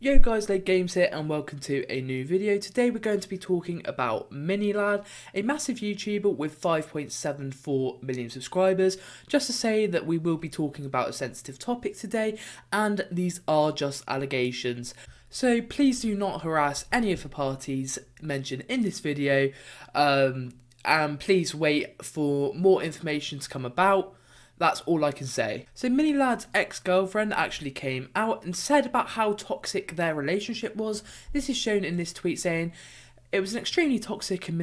Yo guys, Late Games here and welcome to a new video. Today we're going to be talking about M4NIPULATION, a massive YouTuber with 5.74 million subscribers. Just to say that we will be talking about a sensitive topic today, and these are just allegations. So please do not harass any of the parties mentioned in this video, and please wait for more information to come about. That's all I can say. So M4NIPULATION's ex-girlfriend actually came out and said about how toxic their relationship was. This is shown in this tweet saying, "It was an extremely toxic and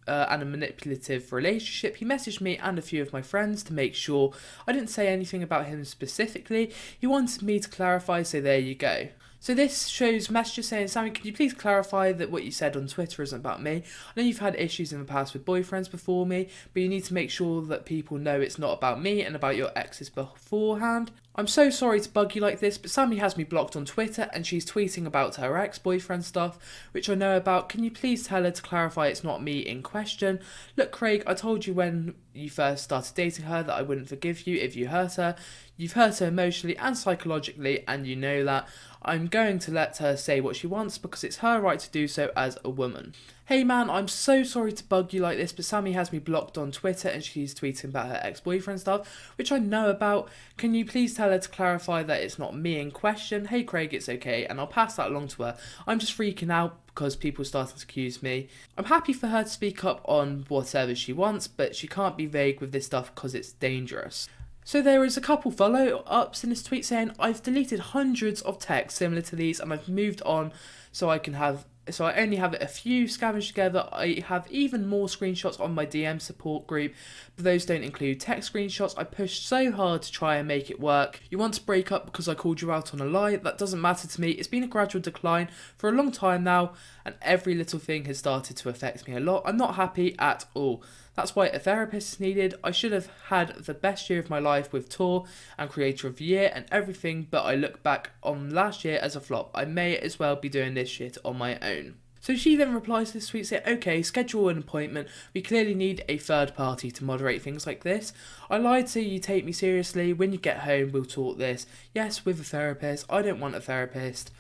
a manipulative relationship. He messaged me and a few of my friends to make sure I didn't say anything about him specifically. He wanted me to clarify, so there you go." So this shows messages saying, "Sammy, can you please clarify that what you said on Twitter isn't about me? I know you've had issues in the past with boyfriends before me, but you need to make sure that people know it's not about me and about your exes beforehand. I'm so sorry to bug you like this, but Sammy has me blocked on Twitter and she's tweeting about her ex-boyfriend stuff, which I know about. Can you please tell her to clarify it's not me in question? Look, Craig, I told you when you first started dating her that I wouldn't forgive you if you hurt her. You've hurt her emotionally and psychologically, and you know that. I'm going to let her say what she wants because it's her right to do so as a woman. Hey man, I'm so sorry to bug you like this, but Sammy has me blocked on Twitter and she's tweeting about her ex-boyfriend stuff, which I know about. Can you please tell her to clarify that it's not me in question? Hey Craig, it's okay, and I'll pass that along to her. I'm just freaking out because people are starting to accuse me. I'm happy for her to speak up on whatever she wants, but she can't be vague with this stuff because it's dangerous." So there is a couple follow-ups in this tweet saying, "I've deleted hundreds of texts similar to these and I've moved on so I only have a few scavenged together. I have even more screenshots on my DM support group, but those don't include text screenshots. I pushed so hard to try and make it work. You want to break up because I called you out on a lie? That doesn't matter to me. It's been a gradual decline for a long time now, and every little thing has started to affect me a lot. I'm not happy at all. That's why a therapist is needed. I should have had the best year of my life with tour and creator of the year and everything, but I look back on last year as a flop. I may as well be doing this shit on my own." So she then replies to this tweet saying, "Okay, schedule an appointment. We clearly need a third party to moderate things like this. I lied so you take me seriously. When you get home, we'll talk this. Yes, with a therapist. I don't want a therapist.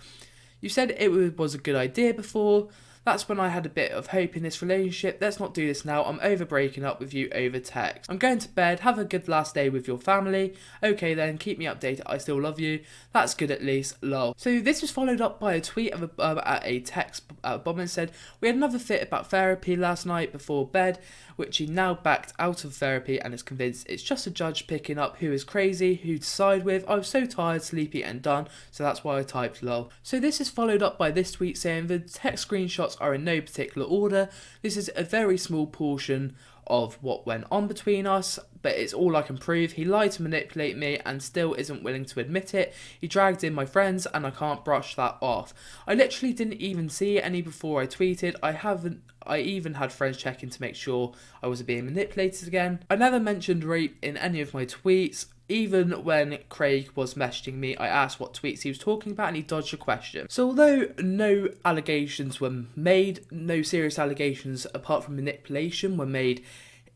You said it was a good idea before. That's when I had a bit of hope in this relationship. Let's not do this now. I'm over breaking up with you over text. I'm going to bed. Have a good last day with your family. Okay then, keep me updated. I still love you. That's good at least. Lol." So this was followed up by a tweet of a text bomb and said, "We had another fit about therapy last night before bed, which he now backed out of therapy and is convinced it's just a judge picking up who is crazy, who to side with. I was so tired, sleepy and done, so that's why I typed lol." So this is followed up by this tweet saying, "The text screenshots are in no particular order. This is a very small portion of what went on between us, but it's all I can prove. He lied to manipulate me and still isn't willing to admit it. He dragged in my friends and I can't brush that off. I literally didn't even see any before I tweeted. I even had friends checking to make sure I wasn't being manipulated again. I never mentioned rape in any of my tweets. Even when Craig was messaging me, I asked what tweets he was talking about and he dodged the question." So although no allegations were made, no serious allegations apart from manipulation were made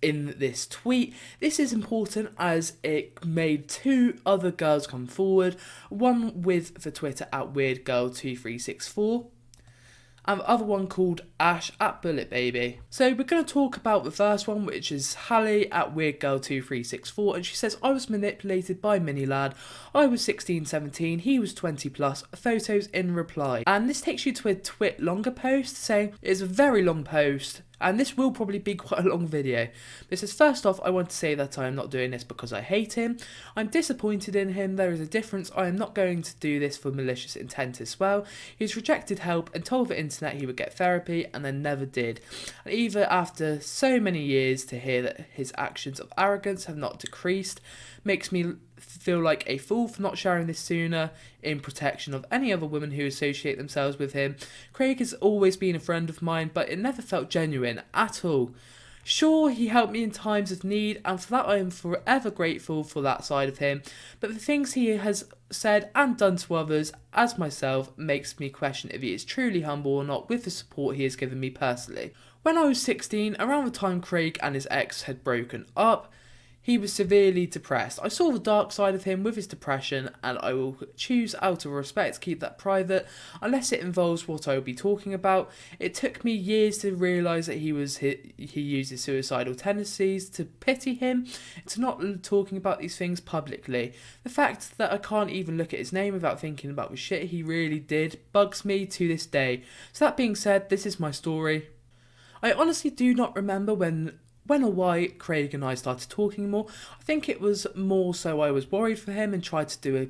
in this tweet, this is important as it made two other girls come forward, one with the Twitter at WeirdGirl2364, and the other one called Ash at BulletBaby. So we're going to talk about the first one, which is Hallie at WeirdGirl2364, and she says, "I was manipulated by M4NIPULATION. I was 16, 17, he was 20 plus, photos in reply." And this takes you to a twit longer post saying, "It's a very long post, and this will probably be quite a long video. It says, first off, I want to say that I am not doing this because I hate him. I'm disappointed in him. There is a difference. I am not going to do this for malicious intent as well. He's rejected help and told the internet he would get therapy and then never did. And even after so many years to hear that his actions of arrogance have not decreased makes me feel like a fool for not sharing this sooner in protection of any other women who associate themselves with him. Craig has always been a friend of mine, but it never felt genuine at all. Sure, he helped me in times of need, and for that I am forever grateful for that side of him, but the things he has said and done to others, as myself, makes me question if he is truly humble or not with the support he has given me personally. When I was 16, around the time Craig and his ex had broken up, he was severely depressed. I saw the dark side of him with his depression, and I will choose out of respect to keep that private unless it involves what I will be talking about. It took me years to realise that he used his suicidal tendencies, to pity him, to not talking about these things publicly. The fact that I can't even look at his name without thinking about the shit he really did bugs me to this day. So that being said, this is my story. I honestly do not remember when or why Craig and I started talking more. I think it was more so I was worried for him and tried to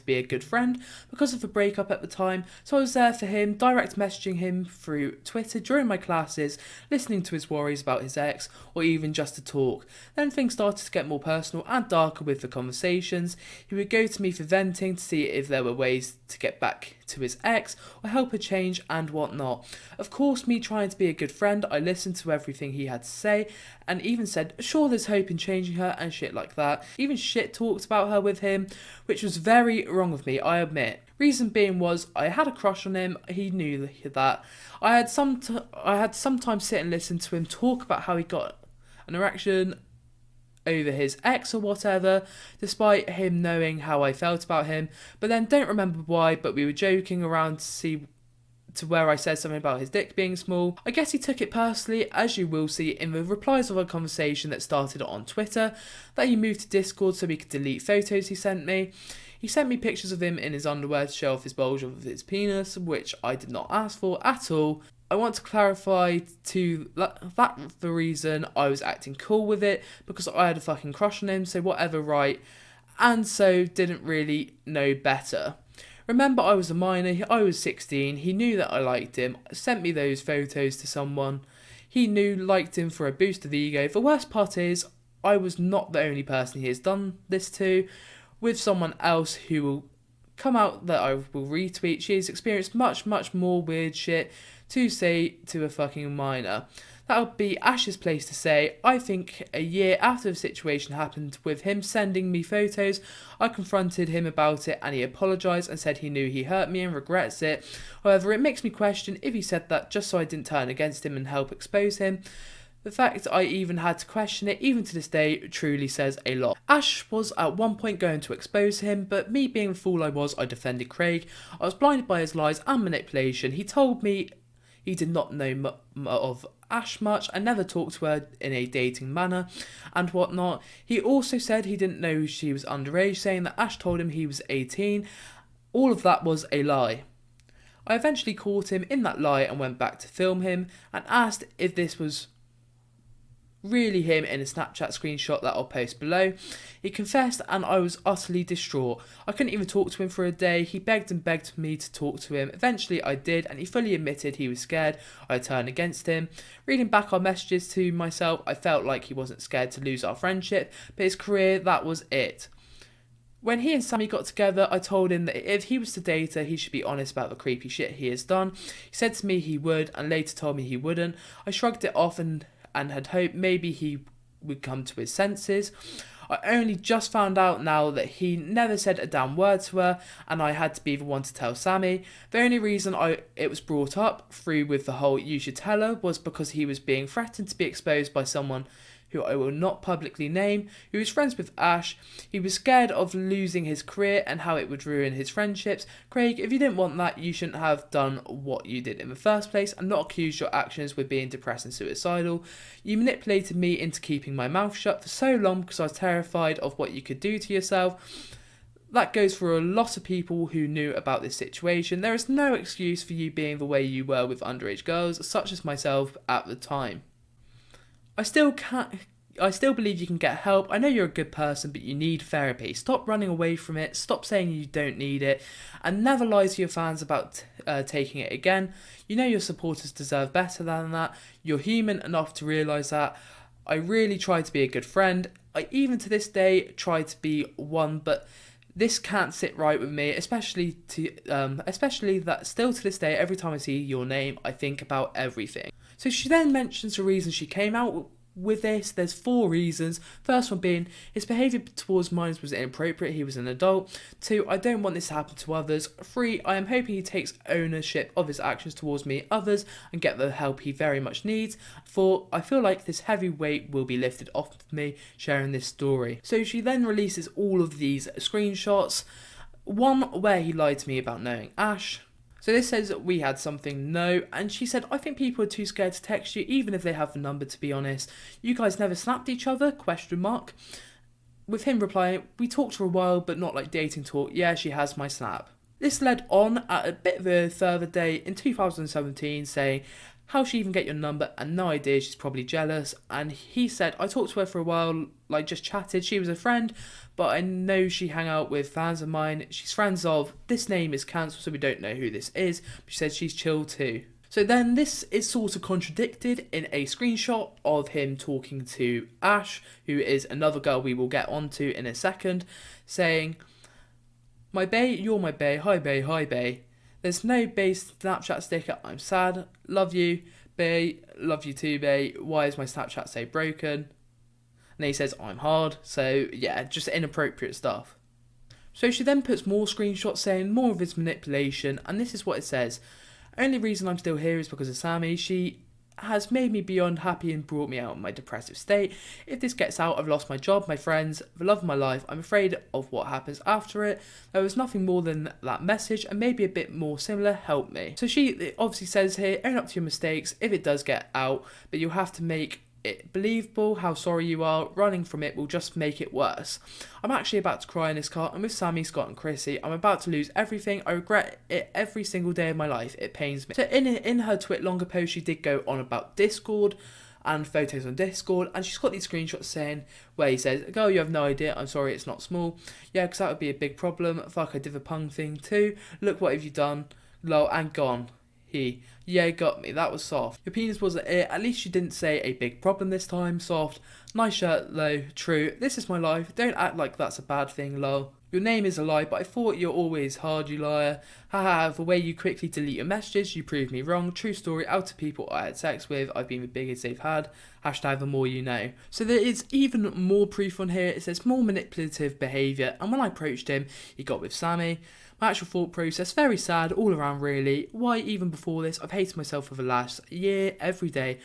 be a good friend because of the breakup at the time. So I was there for him, direct messaging him through Twitter during my classes, listening to his worries about his ex, or even just to talk. Then things started to get more personal and darker with the conversations. He would go to me for venting to see if there were ways to get back to his ex or help her change and whatnot. Of course, me trying to be a good friend, I listened to everything he had to say and even said, sure, there's hope in changing her and shit like that. Even shit talked about her with him, which was very wrong of me, I admit. Reason being was I had a crush on him. He knew that. I had sometimes sit and listen to him talk about how he got an erection over his ex or whatever, despite him knowing how I felt about him, but then don't remember why, but we were joking around to where I said something about his dick being small. I guess he took it personally, as you will see in the replies of our conversation that started on Twitter, that he moved to Discord so he could delete photos he sent me. He sent me pictures of him in his underwear to show off his bulge of his penis, which I did not ask for at all. I want to clarify that the reason I was acting cool with it, because I had a fucking crush on him, so whatever, right? And so didn't really know better. Remember, I was a minor, I was 16, he knew that I liked him, sent me those photos to someone he knew liked him for a boost of ego. The worst part is, I was not the only person he has done this to, with someone else who will come out that I will retweet. She has experienced much, much more weird shit to say to a fucking minor. That would be Ash's place to say. I think a year after the situation happened with him sending me photos, I confronted him about it and he apologised and said he knew he hurt me and regrets it. However, it makes me question if he said that just so I didn't turn against him and help expose him. The fact I even had to question it, even to this day, truly says a lot. Ash was at one point going to expose him, but me being the fool I was, I defended Craig. I was blinded by his lies and manipulation. He told me he did not know of Ash much and never talked to her in a dating manner and whatnot. He also said he didn't know she was underage, saying that Ash told him he was 18. All of that was a lie. I eventually caught him in that lie and went back to film him and asked if this was really him in a Snapchat screenshot that I'll post below. He confessed and I was utterly distraught. I couldn't even talk to him for a day. He begged and begged for me to talk to him. Eventually I did and he fully admitted he was scared I'd turn against him. Reading back our messages to myself, I felt like he wasn't scared to lose our friendship, but his career, that was it. When he and Sammy got together, I told him that if he was to date her, he should be honest about the creepy shit he has done. He said to me he would and later told me he wouldn't. I shrugged it off and had hoped maybe he would come to his senses. I only just found out now that he never said a damn word to her and I had to be the one to tell Sammy. The only reason it was brought up through with the whole you should tell her was because he was being threatened to be exposed by someone who I will not publicly name, who was friends with Ash. He was scared of losing his career and how it would ruin his friendships. Craig, if you didn't want that, you shouldn't have done what you did in the first place and not accused your actions with being depressed and suicidal. You manipulated me into keeping my mouth shut for so long because I was terrified of what you could do to yourself. That goes for a lot of people who knew about this situation. There is no excuse for you being the way you were with underage girls, such as myself at the time. I still believe you can get help. I know you're a good person, but you need therapy. Stop running away from it. Stop saying you don't need it. And never lie to your fans about taking it again. You know your supporters deserve better than that. You're human enough to realise that. I really try to be a good friend. I even to this day try to be one, but this can't sit right with me, especially that still to this day, every time I see your name, I think about everything. So she then mentions the reason she came out with this, there's 4 reasons. First one being, his behaviour towards minors was inappropriate, he was an adult. 2, I don't want this to happen to others. 3, I am hoping he takes ownership of his actions towards me and others and get the help he very much needs. 4, I feel like this heavy weight will be lifted off of me sharing this story. So she then releases all of these screenshots. One where he lied to me about knowing Ash. So this says that we had something, no, and she said, I think people are too scared to text you, even if they have the number, to be honest. You guys never snapped each other, question mark. With him replying, we talked for a while, but not like dating talk, yeah, she has my snap. This led on at a bit of a further date in 2017, saying, how'd she even get your number? And no idea, she's probably jealous. And he said, I talked to her for a while, like just chatted, she was a friend, but I know she hang out with fans of mine. She's friends of, this name is cancelled, so we don't know who this is. But she said she's chill too. So then this is sort of contradicted in a screenshot of him talking to Ash, who is another girl we will get onto in a second, saying, my bae, you're my bae, hi bae, hi bae. There's no base Snapchat sticker, I'm sad, love you, bae, love you too bae, why is my Snapchat so broken? And he says, I'm hard, so yeah, just inappropriate stuff. So she then puts more screenshots saying more of his manipulation, and this is what it says. Only reason I'm still here is because of Sammy. She has made me beyond happy and brought me out of my depressive state. If this gets out, I've lost my job, my friends, the love of my life. I'm afraid of what happens after it. There was nothing more than that message, and maybe a bit more similar, help me. So she obviously says here, own up to your mistakes if it does get out, but you'll have to make it believable how sorry you are. Running from it will just make it worse. I'm actually about to cry in this car. I'm with Sammy, Scott and Chrissy. I'm about to lose everything. I regret it every single day of my life. It pains me. So in her Twit longer post, she did go on about Discord and photos on Discord, and she's got these screenshots saying where he says, girl, you have no idea, I'm sorry it's not small. Yeah, because that would be a big problem. Fuck, I did the pung thing too. Look what have you done. Lol, and gone. He, yeah, got me, that was soft. Your penis wasn't it, at least you didn't say a big problem this time, soft. Nice shirt though, true, this is my life, don't act like that's a bad thing, lol. Your name is a lie, but I thought you're always hard, you liar. Haha, the way you quickly delete your messages, you proved me wrong. True story, out to people I had sex with, I've been the biggest they've had. Hashtag the more you know. So there is even more proof on here. It says more manipulative behaviour, and when I approached him, he got with Sammy. My actual thought process, very sad all around really. Why even before this, I've hated myself for the last year, every day.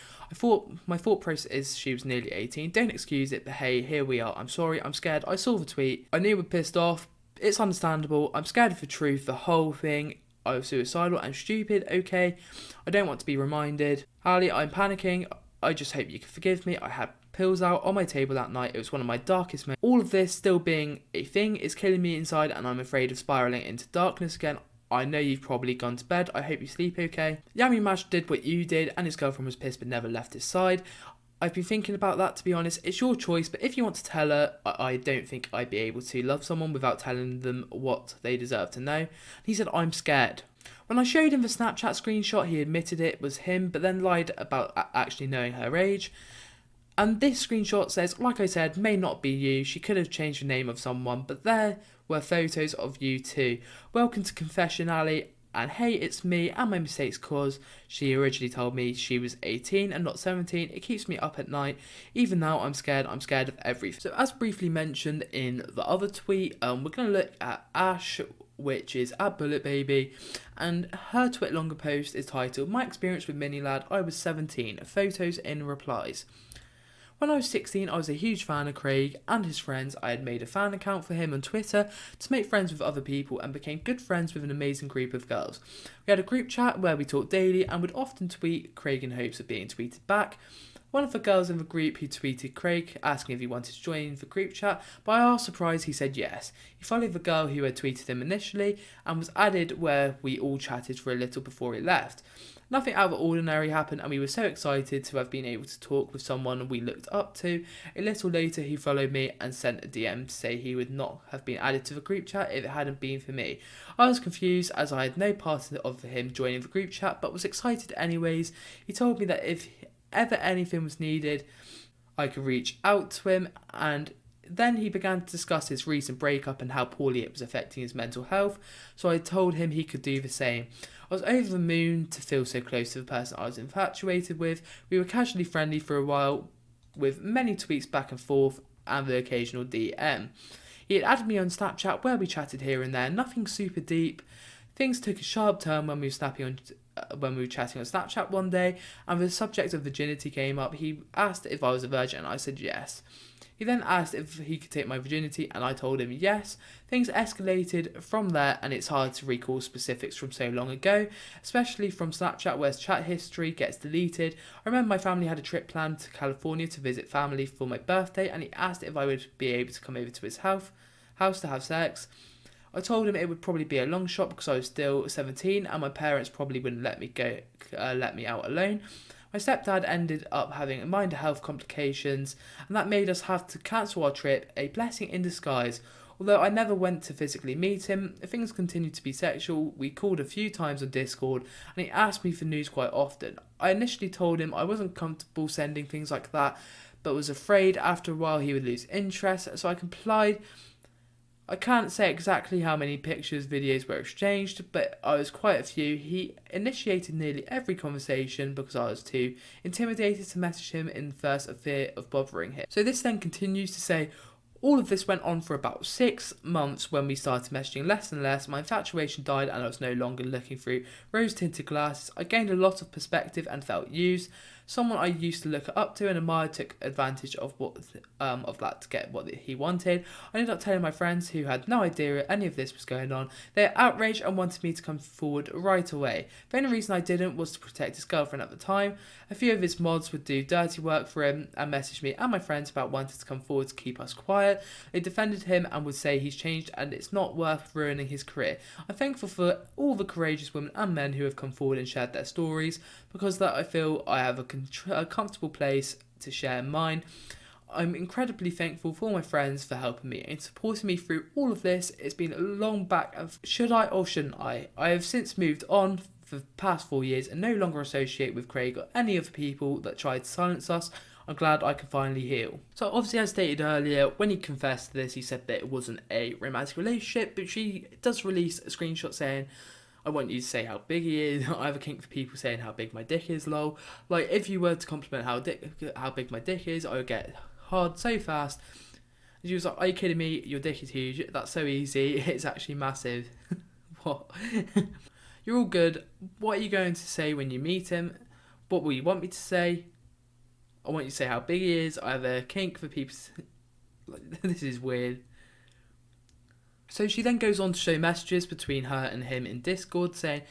My thought process is she was nearly 18, don't excuse it, but hey, here we are. I'm sorry, I'm scared, I saw the tweet, I knew we're pissed off, it's understandable, I'm scared of the truth, the whole thing. I was suicidal and stupid, okay, I don't want to be reminded. Ali, I'm panicking, I just hope you can forgive me, I had pills out on my table that night, it was one of my darkest moments. All of this still being a thing is killing me inside and I'm afraid of spiralling into darkness again. I know you've probably gone to bed, I hope you sleep okay. Yami Mash did what you did and his girlfriend was pissed but never left his side. I've been thinking about that, to be honest. It's your choice, but if you want to tell her, I don't think I'd be able to love someone without telling them what they deserve to know. He said, I'm scared. When I showed him the Snapchat screenshot, he admitted it was him, but then lied about actually knowing her age. And this screenshot says, like I said, may not be you. She could have changed the name of someone, but there were photos of you too. Welcome to Confession Alley. And hey, it's me and my mistakes cause she originally told me she was 18 and not 17. It keeps me up at night. Even now I'm scared of everything. So as briefly mentioned in the other tweet, we're going to look at Ash, which is at Bullet Baby, and her Twit longer post is titled, My Experience with Mini Lad, I was 17, photos in replies. When I was 16, I was a huge fan of Craig and his friends. I had made a fan account for him on Twitter to make friends with other people and became good friends with an amazing group of girls. We had a group chat where we talked daily and would often tweet Craig in hopes of being tweeted back. One of the girls in the group who tweeted Craig asking if he wanted to join the group chat, by our surprise he said yes. He followed the girl who had tweeted him initially and was added where we all chatted for a little before he left. Nothing out of the ordinary happened and we were so excited to have been able to talk with someone we looked up to. A little later he followed me and sent a DM to say he would not have been added to the group chat if it hadn't been for me. I was confused as I had no part of him joining the group chat but was excited anyways. He told me that if ever anything was needed I could reach out to him, and then he began to discuss his recent breakup and how poorly it was affecting his mental health, so I told him he could do the same. I was over the moon to feel so close to the person I was infatuated with. We were casually friendly for a while, with many tweets back and forth and the occasional DM. He had added me on Snapchat where we chatted here and there, nothing super deep. Things took a sharp turn when we were chatting on Snapchat one day, and the subject of virginity came up. He asked if I was a virgin, and I said yes. He then asked if he could take my virginity, and I told him yes. Things escalated from there, and it's hard to recall specifics from so long ago, especially from Snapchat where chat history gets deleted. I remember my family had a trip planned to California to visit family for my birthday, and he asked if I would be able to come over to his house to have sex. I told him it would probably be a long shot because I was still 17 and my parents probably wouldn't let me out alone. My stepdad ended up having minor health complications, and that made us have to cancel our trip, a blessing in disguise. Although I never went to physically meet him, things continued to be sexual. We called a few times on Discord, and he asked me for news quite often. I initially told him I wasn't comfortable sending things like that, but was afraid after a while he would lose interest, so I complied. I can't say exactly how many pictures, videos were exchanged, but I was quite a few. He initiated nearly every conversation because I was too intimidated to message him in first of fear of bothering him. So this then continues to say, all of this went on for about 6 months when we started messaging less and less. My infatuation died and I was no longer looking through rose-tinted glasses. I gained a lot of perspective and felt used. Someone I used to look up to and admire took advantage of that to get what he wanted. I ended up telling my friends who had no idea any of this was going on. They were outraged and wanted me to come forward right away. The only reason I didn't was to protect his girlfriend at the time. A few of his mods would do dirty work for him and message me and my friends about wanting to come forward to keep us quiet. They defended him and would say he's changed and it's not worth ruining his career. I'm thankful for all the courageous women and men who have come forward and shared their stories, because that I feel I have a comfortable place to share mine. I'm incredibly thankful for my friends for helping me and supporting me through all of this. It's been a long back of should I or shouldn't I? I have since moved on for the past 4 years and no longer associate with Craig or any of the people that tried to silence us. I'm glad I can finally heal. So obviously, as stated earlier, when he confessed to this, he said that it wasn't a romantic relationship, but she does release a screenshot saying, I want you to say how big he is. I have a kink for people saying how big my dick is, lol. Like, if you were to compliment how big my dick is, I would get hard so fast. And she was like, are you kidding me? Your dick is huge. That's so easy. It's actually massive. What? You're all good. What are you going to say when you meet him? What will you want me to say? I want you to say how big he is. I have a kink for people. This is weird. So she then goes on to show messages between her and him in Discord saying,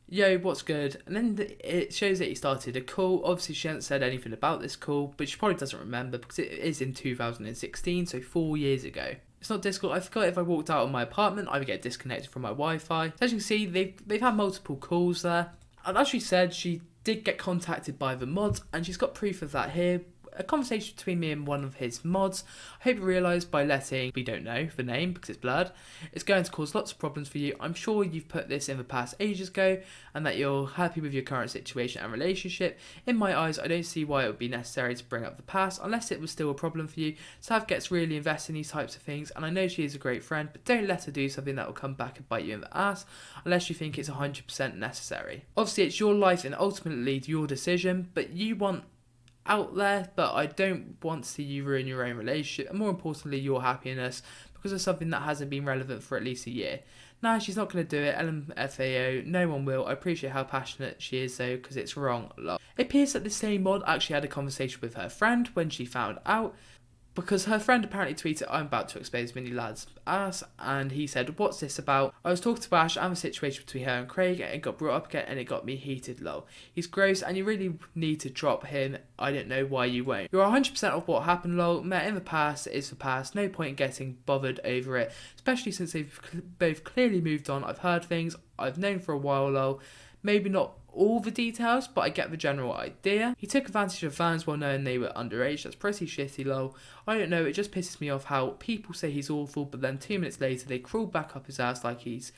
yo, what's good? And then it shows that he started a call. Obviously, she hasn't said anything about this call, but she probably doesn't remember because it is in 2016, so 4 years ago. It's not Discord. I forgot if I walked out of my apartment, I would get disconnected from my Wi-Fi. So as you can see, they've had multiple calls there. And as she said, she did get contacted by the mods, and she's got proof of that here. A conversation between me and one of his mods. I hope you realise by letting, we don't know the name because it's blurred, it's going to cause lots of problems for you. I'm sure you've put this in the past ages ago and that you're happy with your current situation and relationship. In my eyes, I don't see why it would be necessary to bring up the past unless it was still a problem for you. Sav gets really invested in these types of things, and I know she is a great friend, but don't let her do something that will come back and bite you in the ass unless you think it's 100% necessary. Obviously, it's your life and ultimately your decision, but you want out there, but I don't want to see you ruin your own relationship and more importantly your happiness because of something that hasn't been relevant for at least a year. Nah, she's not going to do it. LMFAO, no one will. I appreciate how passionate she is though, because it's wrong. It appears that the same mod actually had a conversation with her friend when she found out, because her friend apparently tweeted, I'm about to expose Mini Lad's ass, and he said, what's this about? I was talking to Ash and the situation between her and Craig, and it got brought up again, and it got me heated, lol. He's gross, and you really need to drop him. I don't know why you won't. You're 100% of what happened, lol. Met in the past is the past. No point in getting bothered over it, especially since they've both clearly moved on. I've heard things I've known for a while, lol. Maybe not all the details, but I get the general idea. He took advantage of fans while knowing they were underage. That's pretty shitty, lol. I don't know, it just pisses me off how people say he's awful, but then 2 minutes later they crawl back up his ass like he's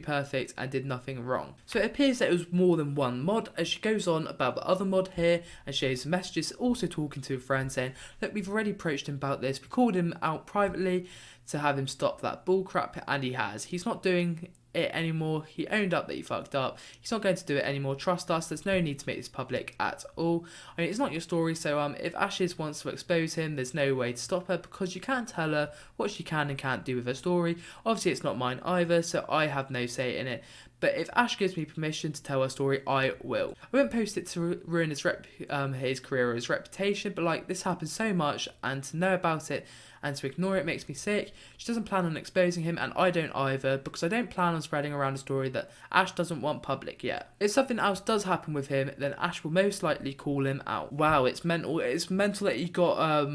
perfect and did nothing wrong. So it appears that it was more than one mod, as she goes on about the other mod here and shows messages also talking to a friend saying, look, we've already approached him about this, we called him out privately to have him stop that bullcrap, and he has. He's not doing it anymore. He owned up that he fucked up. He's not going to do it anymore. Trust us. There's no need to make this public at all. I mean, it's not your story, so if Ashes wants to expose him, there's no way to stop her, because you can't tell her what she can and can't do with her story. Obviously, it's not mine either, so I have no say in it. But if Ash gives me permission to tell her story, I will. I won't post it to ruin his career or his reputation, but like, this happens so much, and to know about it and to ignore it makes me sick. She doesn't plan on exposing him, and I don't either, because I don't plan on spreading around a story that Ash doesn't want public yet. If something else does happen with him, then Ash will most likely call him out. Wow, it's mental. It's mental that he got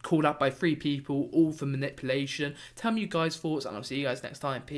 called out by 3 people, all for manipulation. Tell me you guys' thoughts, and I'll see you guys next time. Peace.